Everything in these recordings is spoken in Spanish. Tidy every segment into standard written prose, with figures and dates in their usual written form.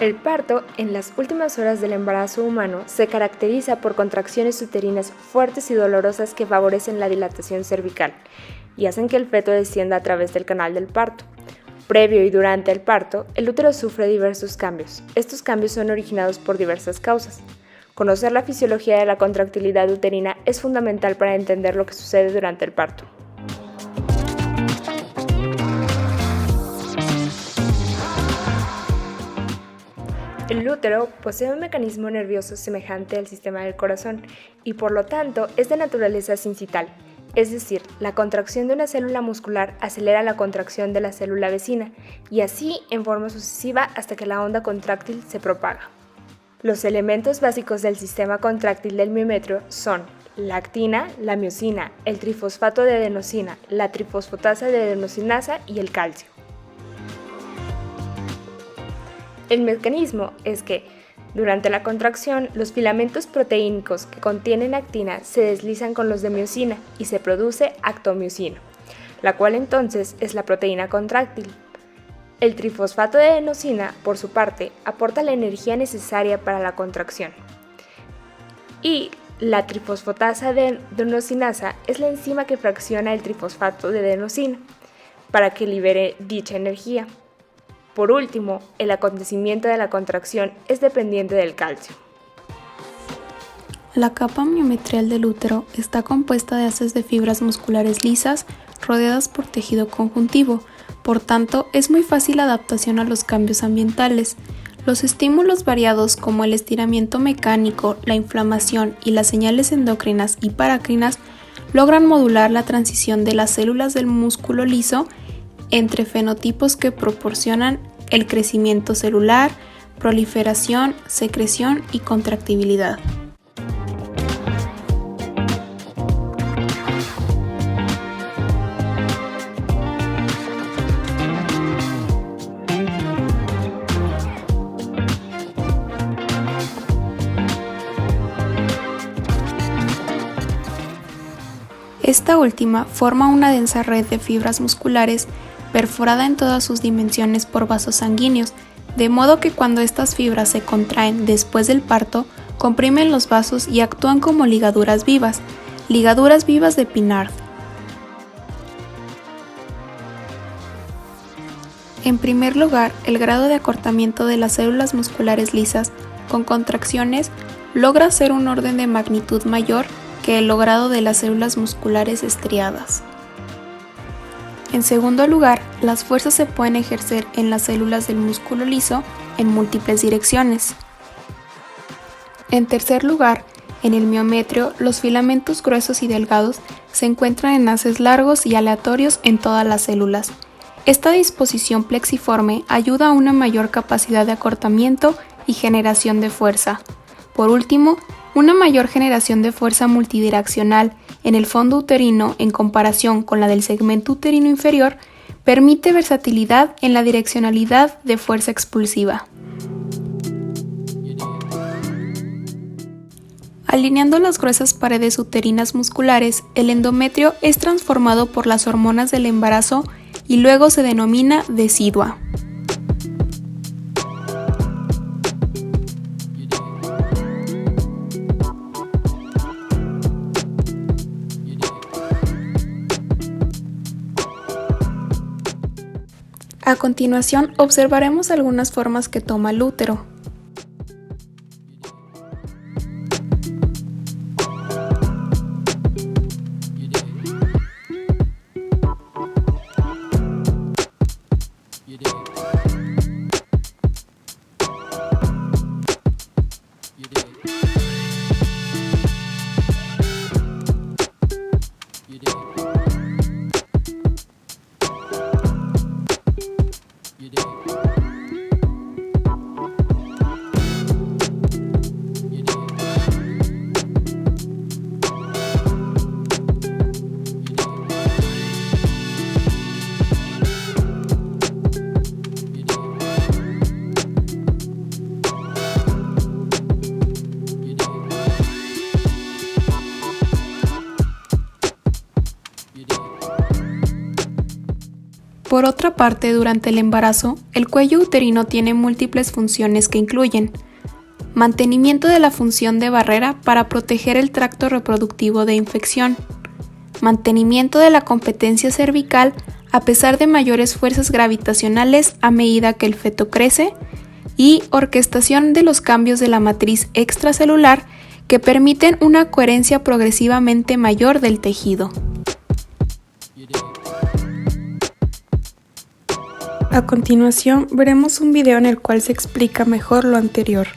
El parto, en las últimas horas del embarazo humano, se caracteriza por contracciones uterinas fuertes y dolorosas que favorecen la dilatación cervical y hacen que el feto descienda a través del canal del parto. Previo y durante el parto, el útero sufre diversos cambios. Estos cambios son originados por diversas causas. Conocer la fisiología de la contractilidad uterina es fundamental para entender lo que sucede durante el parto. El útero posee un mecanismo nervioso semejante al sistema del corazón y por lo tanto es de naturaleza sincital, es decir, la contracción de una célula muscular acelera la contracción de la célula vecina y así en forma sucesiva hasta que la onda contráctil se propaga. Los elementos básicos del sistema contráctil del miometrio son la actina, la miosina, el trifosfato de adenosina, la trifosfatasa de adenosinasa y el calcio. El mecanismo es que, durante la contracción, los filamentos proteínicos que contienen actina se deslizan con los de miosina y se produce actomiosina, la cual entonces es la proteína contráctil. El trifosfato de adenosina, por su parte, aporta la energía necesaria para la contracción. Y la trifosfatasa de adenosinasa es la enzima que fracciona el trifosfato de adenosina para que libere dicha energía. Por último, el acontecimiento de la contracción es dependiente del calcio. La capa miometrial del útero está compuesta de haces de fibras musculares lisas rodeadas por tejido conjuntivo, por tanto es muy fácil la adaptación a los cambios ambientales. Los estímulos variados como el estiramiento mecánico, la inflamación y las señales endocrinas y paracrinas logran modular la transición de las células del músculo liso entre fenotipos que proporcionan el crecimiento celular, proliferación, secreción y contractibilidad. Esta última forma una densa red de fibras musculares perforada en todas sus dimensiones por vasos sanguíneos, de modo que cuando estas fibras se contraen después del parto, comprimen los vasos y actúan como ligaduras vivas de Pinard. En primer lugar, el grado de acortamiento de las células musculares lisas con contracciones logra ser un orden de magnitud mayor que el logrado de las células musculares estriadas. En segundo lugar, las fuerzas se pueden ejercer en las células del músculo liso en múltiples direcciones. En tercer lugar, en el miometrio, los filamentos gruesos y delgados se encuentran en haces largos y aleatorios en todas las células. Esta disposición plexiforme ayuda a una mayor capacidad de acortamiento y generación de fuerza. Por último, una mayor generación de fuerza multidireccional en el fondo uterino en comparación con la del segmento uterino inferior permite versatilidad en la direccionalidad de fuerza expulsiva. Alineando las gruesas paredes uterinas musculares, el endometrio es transformado por las hormonas del embarazo y luego se denomina decidua. A continuación, observaremos algunas formas que toma el útero. Por otra parte, durante el embarazo, el cuello uterino tiene múltiples funciones que incluyen mantenimiento de la función de barrera para proteger el tracto reproductivo de infección, mantenimiento de la competencia cervical a pesar de mayores fuerzas gravitacionales a medida que el feto crece, y orquestación de los cambios de la matriz extracelular que permiten una coherencia progresivamente mayor del tejido. A continuación, veremos un video en el cual se explica mejor lo anterior.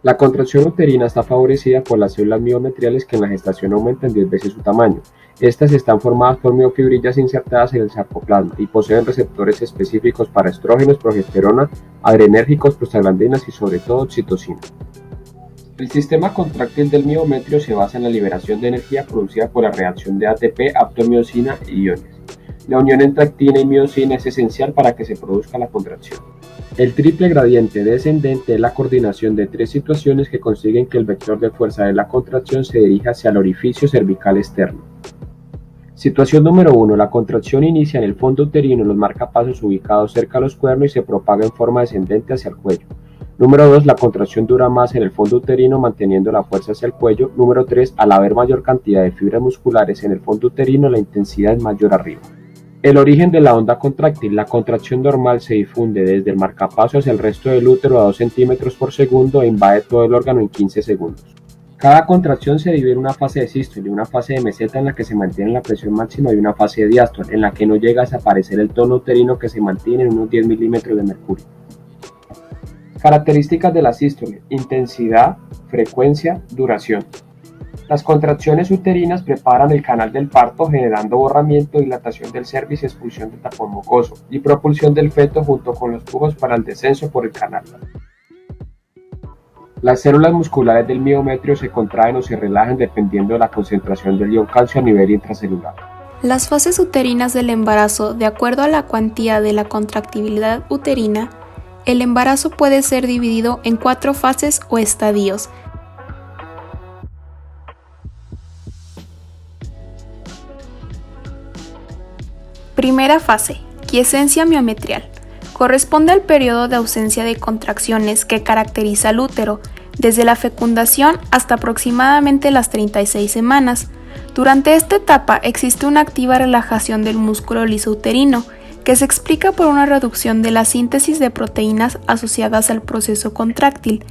La contracción uterina está favorecida por las células miometriales que en la gestación aumentan 10 veces su tamaño. Estas están formadas por miofibrillas insertadas en el sarcoplasma y poseen receptores específicos para estrógenos, progesterona, adrenérgicos, prostaglandinas y sobre todo oxitocina. El sistema contráctil del miometrio se basa en la liberación de energía producida por la reacción de ATP, aptomiosina y iones. La unión entre actina y miosina es esencial para que se produzca la contracción. El triple gradiente descendente es la coordinación de tres situaciones que consiguen que el vector de fuerza de la contracción se dirija hacia el orificio cervical externo. Situación número 1. La contracción inicia en el fondo uterino en los marcapasos ubicados cerca de los cuernos y se propaga en forma descendente hacia el cuello. Número 2. La contracción dura más en el fondo uterino manteniendo la fuerza hacia el cuello. Número 3. Al haber mayor cantidad de fibras musculares en el fondo uterino, la intensidad es mayor arriba. El origen de la onda contráctil. La contracción normal se difunde desde el marcapaso hacia el resto del útero a 2 centímetros por segundo e invade todo el órgano en 15 segundos. Cada contracción se divide en una fase de sístole, una fase de meseta en la que se mantiene la presión máxima y una fase de diástole en la que no llega a desaparecer el tono uterino que se mantiene en unos 10 milímetros de mercurio. Características de la sístole: intensidad, frecuencia, duración. Las contracciones uterinas preparan el canal del parto generando borramiento, dilatación del cervix y expulsión del tapón mucoso y propulsión del feto junto con los tubos para el descenso por el canal. Las células musculares del miometrio se contraen o se relajan dependiendo de la concentración del ion calcio a nivel intracelular. Las fases uterinas del embarazo, de acuerdo a la cuantía de la contractibilidad uterina, el embarazo puede ser dividido en 4 fases o estadios. Primera fase, quiescencia miometrial. Corresponde al periodo de ausencia de contracciones que caracteriza al útero, desde la fecundación hasta aproximadamente las 36 semanas. Durante esta etapa existe una activa relajación del músculo liso uterino, que se explica por una reducción de la síntesis de proteínas asociadas al proceso contráctil,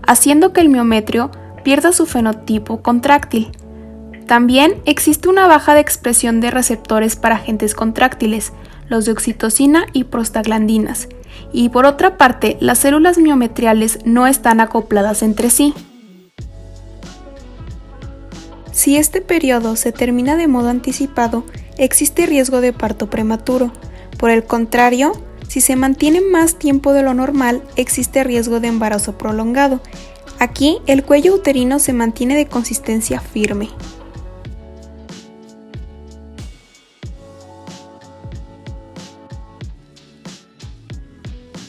haciendo que el miometrio pierda su fenotipo contráctil. También existe una baja de expresión de receptores para agentes contráctiles, los de oxitocina y prostaglandinas, y por otra parte, las células miometriales no están acopladas entre sí. Si este periodo se termina de modo anticipado, existe riesgo de parto prematuro. Por el contrario, si se mantiene más tiempo de lo normal, existe riesgo de embarazo prolongado. Aquí, el cuello uterino se mantiene de consistencia firme.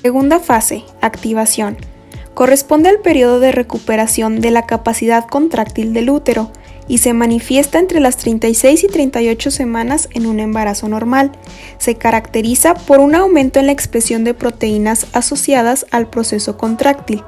Segunda fase, activación. Corresponde al periodo de recuperación de la capacidad contráctil del útero y se manifiesta entre las 36 y 38 semanas en un embarazo normal. Se caracteriza por un aumento en la expresión de proteínas asociadas al proceso contráctil,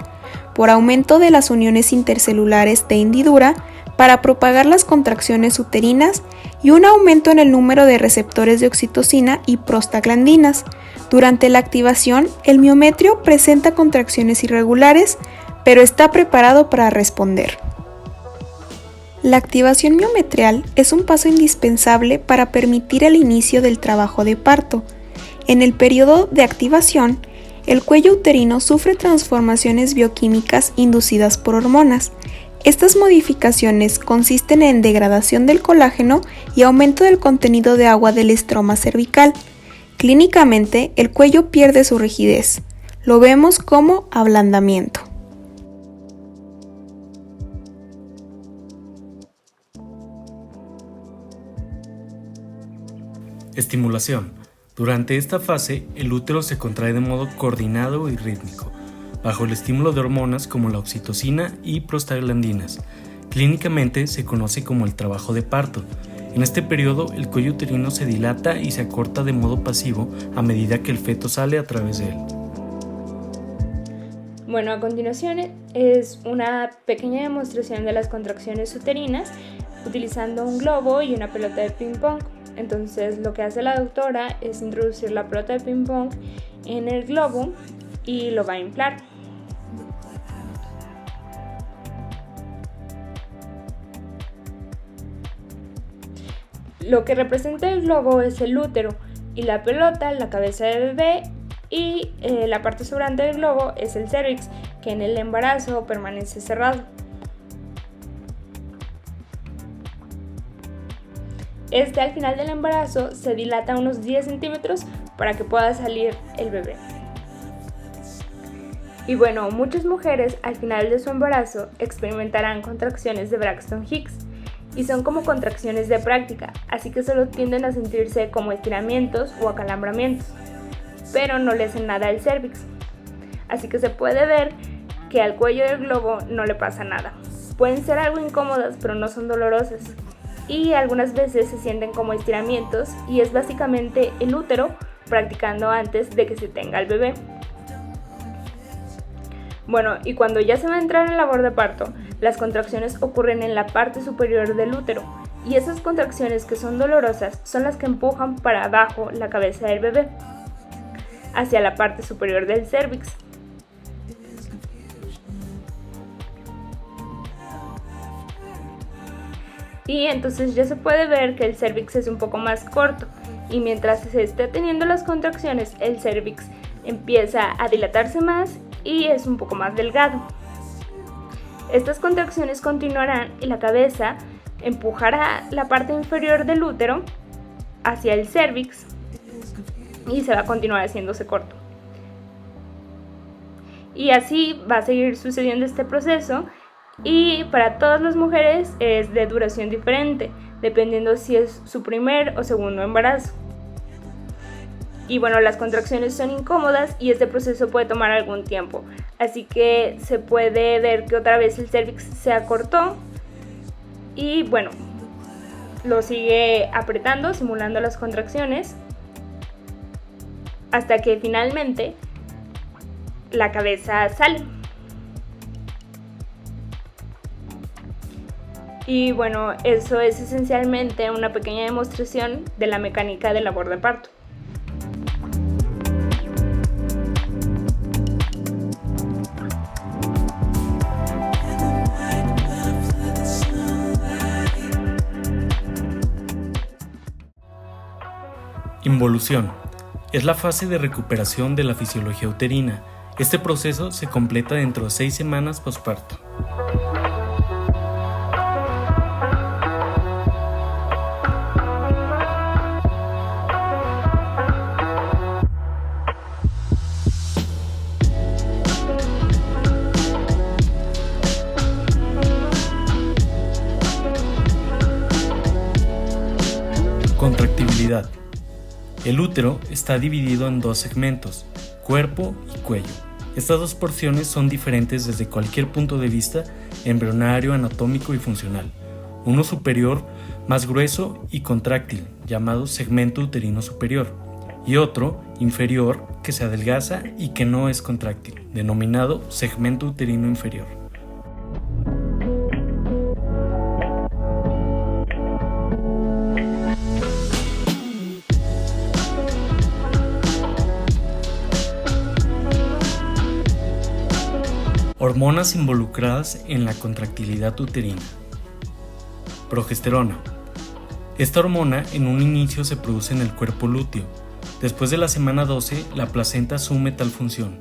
por aumento de las uniones intercelulares de hendidura para propagar las contracciones uterinas y un aumento en el número de receptores de oxitocina y prostaglandinas. Durante la activación, el miometrio presenta contracciones irregulares, pero está preparado para responder. La activación miometrial es un paso indispensable para permitir el inicio del trabajo de parto. En el periodo de activación, el cuello uterino sufre transformaciones bioquímicas inducidas por hormonas. Estas modificaciones consisten en degradación del colágeno y aumento del contenido de agua del estroma cervical. Clínicamente, el cuello pierde su rigidez. Lo vemos como ablandamiento. Estimulación. Durante esta fase, el útero se contrae de modo coordinado y rítmico, bajo el estímulo de hormonas como la oxitocina y prostaglandinas. Clínicamente se conoce como el trabajo de parto. En este periodo, el cuello uterino se dilata y se acorta de modo pasivo a medida que el feto sale a través de él. Bueno, a continuación es una pequeña demostración de las contracciones uterinas utilizando un globo y una pelota de ping pong. Entonces lo que hace la doctora es introducir la pelota de ping pong en el globo y lo va a inflar. Lo que representa el globo es el útero y la pelota, la cabeza del bebé, y la parte sobrante del globo es el cérvix, que en el embarazo permanece cerrado. Al final del embarazo se dilata unos 10 centímetros para que pueda salir el bebé. Y bueno, muchas mujeres al final de su embarazo experimentarán contracciones de Braxton Hicks y son como contracciones de práctica, así que solo tienden a sentirse como estiramientos o acalambramientos, pero no le hacen nada al cérvix. Así que se puede ver que al cuello del globo no le pasa nada. Pueden ser algo incómodas, pero no son dolorosas. Y algunas veces se sienten como estiramientos y es básicamente el útero practicando antes de que se tenga el bebé. Bueno, y cuando ya se va a entrar en labor de parto, las contracciones ocurren en la parte superior del útero y esas contracciones que son dolorosas son las que empujan para abajo la cabeza del bebé, hacia la parte superior del cérvix. Y entonces ya se puede ver que el cérvix es un poco más corto y mientras se esté teniendo las contracciones el cérvix empieza a dilatarse más y es un poco más delgado. Estas contracciones continuarán y la cabeza empujará la parte inferior del útero hacia el cérvix y se va a continuar haciéndose corto. Y así va a seguir sucediendo este proceso y para todas las mujeres es de duración diferente, dependiendo si es su primer o segundo embarazo. Y bueno, las contracciones son incómodas y este proceso puede tomar algún tiempo, así que se puede ver que otra vez el cérvix se acortó y bueno, lo sigue apretando, simulando las contracciones, hasta que finalmente la cabeza sale. Y bueno, eso es esencialmente una pequeña demostración de la mecánica del labor de parto. Involución. Es la fase de recuperación de la fisiología uterina. Este proceso se completa dentro de 6 semanas posparto. Contractibilidad. El útero está dividido en 2 segmentos, cuerpo y cuello. Estas 2 porciones son diferentes desde cualquier punto de vista embrionario, anatómico y funcional. Uno superior, más grueso y contráctil, llamado segmento uterino superior, y otro, inferior, que se adelgaza y que no es contráctil, denominado segmento uterino inferior. Hormonas involucradas en la contractilidad uterina. Progesterona. Esta hormona en un inicio se produce en el cuerpo lúteo. Después de la semana 12, la placenta asume tal función.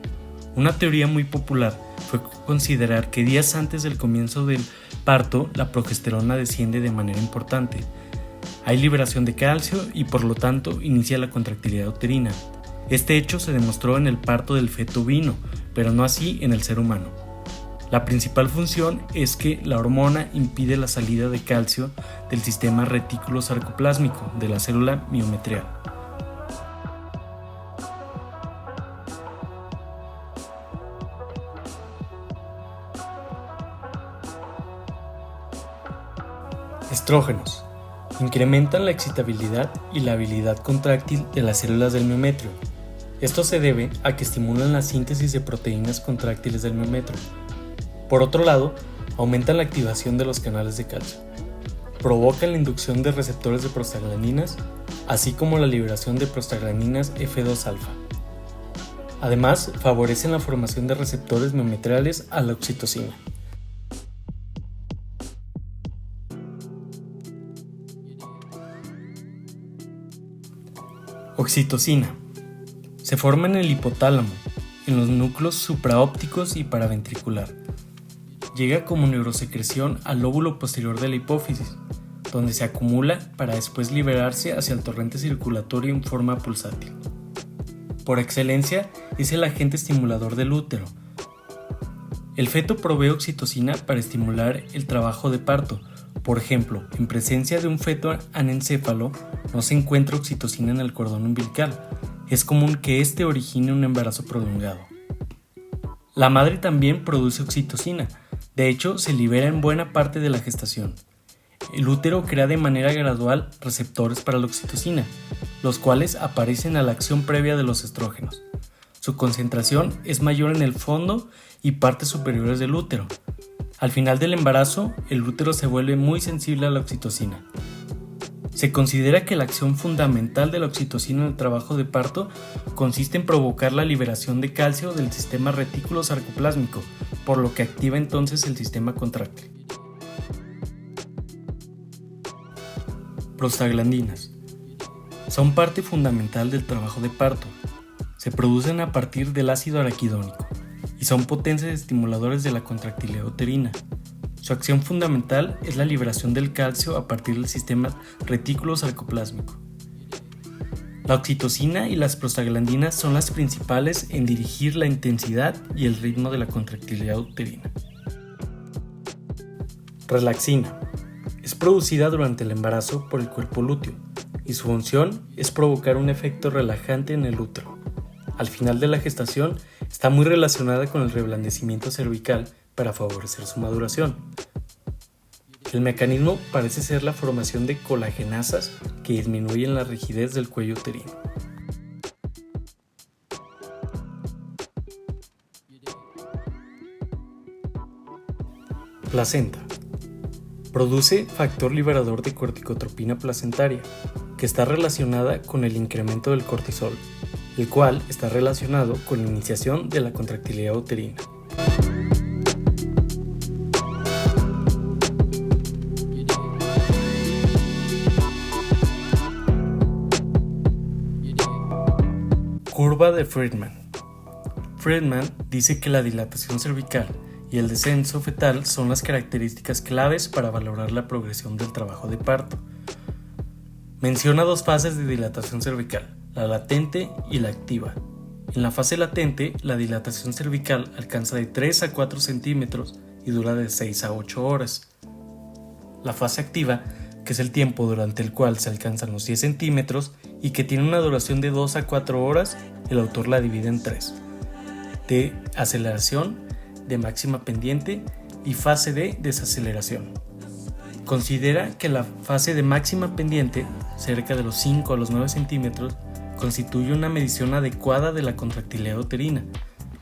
Una teoría muy popular fue considerar que días antes del comienzo del parto, la progesterona desciende de manera importante. Hay liberación de calcio y por lo tanto inicia la contractilidad uterina. Este hecho se demostró en el parto del feto ovino, pero no así en el ser humano. La principal función es que la hormona impide la salida de calcio del sistema retículo sarcoplásmico de la célula miometrial. Estrógenos. Incrementan la excitabilidad y la habilidad contráctil de las células del miometrio. Esto se debe a que estimulan la síntesis de proteínas contráctiles del miometrio. Por otro lado, aumentan la activación de los canales de calcio. Provocan la inducción de receptores de prostaglandinas, así como la liberación de prostaglandinas F2-alfa. Además, favorecen la formación de receptores miometriales a la oxitocina. Oxitocina. Se forma en el hipotálamo, en los núcleos supraópticos y paraventricular. Llega como neurosecreción al lóbulo posterior de la hipófisis, donde se acumula para después liberarse hacia el torrente circulatorio en forma pulsátil. Por excelencia, es el agente estimulador del útero. El feto provee oxitocina para estimular el trabajo de parto. Por ejemplo, en presencia de un feto anencéfalo, no se encuentra oxitocina en el cordón umbilical. Es común que este origine un embarazo prolongado. La madre también produce oxitocina. De hecho, se libera en buena parte de la gestación. El útero crea de manera gradual receptores para la oxitocina, los cuales aparecen a la acción previa de los estrógenos. Su concentración es mayor en el fondo y partes superiores del útero. Al final del embarazo, el útero se vuelve muy sensible a la oxitocina. Se considera que la acción fundamental de la oxitocina en el trabajo de parto consiste en provocar la liberación de calcio del sistema retículo sarcoplásmico, por lo que activa entonces el sistema contráctil. Prostaglandinas. Son parte fundamental del trabajo de parto. Se producen a partir del ácido araquidónico y son potentes estimuladores de la contractilidad uterina. Su acción fundamental es la liberación del calcio a partir del sistema retículo sarcoplásmico. La oxitocina y las prostaglandinas son las principales en dirigir la intensidad y el ritmo de la contractilidad uterina. Relaxina. Es producida durante el embarazo por el cuerpo lúteo y su función es provocar un efecto relajante en el útero. Al final de la gestación está muy relacionada con el reblandecimiento cervical para favorecer su maduración. El mecanismo parece ser la formación de colagenasas que disminuyen la rigidez del cuello uterino. Placenta. Produce factor liberador de corticotropina placentaria, que está relacionada con el incremento del cortisol, el cual está relacionado con la iniciación de la contractilidad uterina. Curva de Friedman. Friedman dice que la dilatación cervical y el descenso fetal son las características claves para valorar la progresión del trabajo de parto. Menciona dos fases de dilatación cervical, la latente y la activa. En la fase latente, la dilatación cervical alcanza de 3 a 4 centímetros y dura de 6 a 8 horas. La fase activa, que es el tiempo durante el cual se alcanzan los 10 centímetros y que tiene una duración de 2 a 4 horas, el autor la divide en 3: de aceleración, de máxima pendiente y fase de desaceleración. Considera que la fase de máxima pendiente, cerca de los 5 a los 9 centímetros, constituye una medición adecuada de la contractilidad uterina,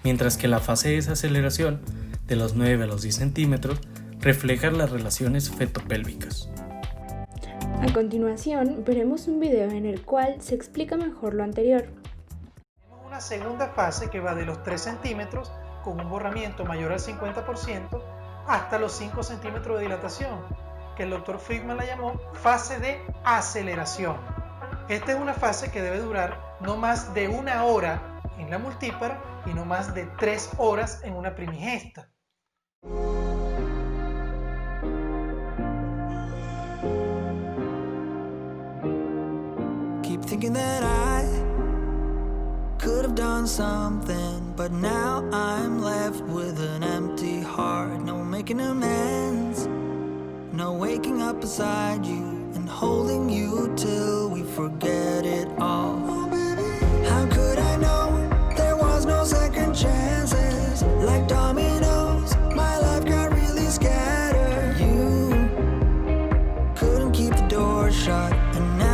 mientras que la fase de desaceleración, de los 9 a los 10 centímetros, refleja las relaciones fetopélvicas. A continuación, veremos un video en el cual se explica mejor lo anterior. Tenemos una segunda fase que va de los 3 centímetros con un borramiento mayor al 50% hasta los 5 centímetros de dilatación, que el Dr. Friedman la llamó fase de aceleración. Esta es una fase que debe durar no más de 1 hora en la multípara y no más de 3 horas en una primigesta. Keep thinking that I could have done something, but now I'm left with an empty heart. No making amends, no waking up beside you and holding you till we forget it all. How could I know there was no second chances? Like dominoes, my life got really scattered. You couldn't keep the door door shut, and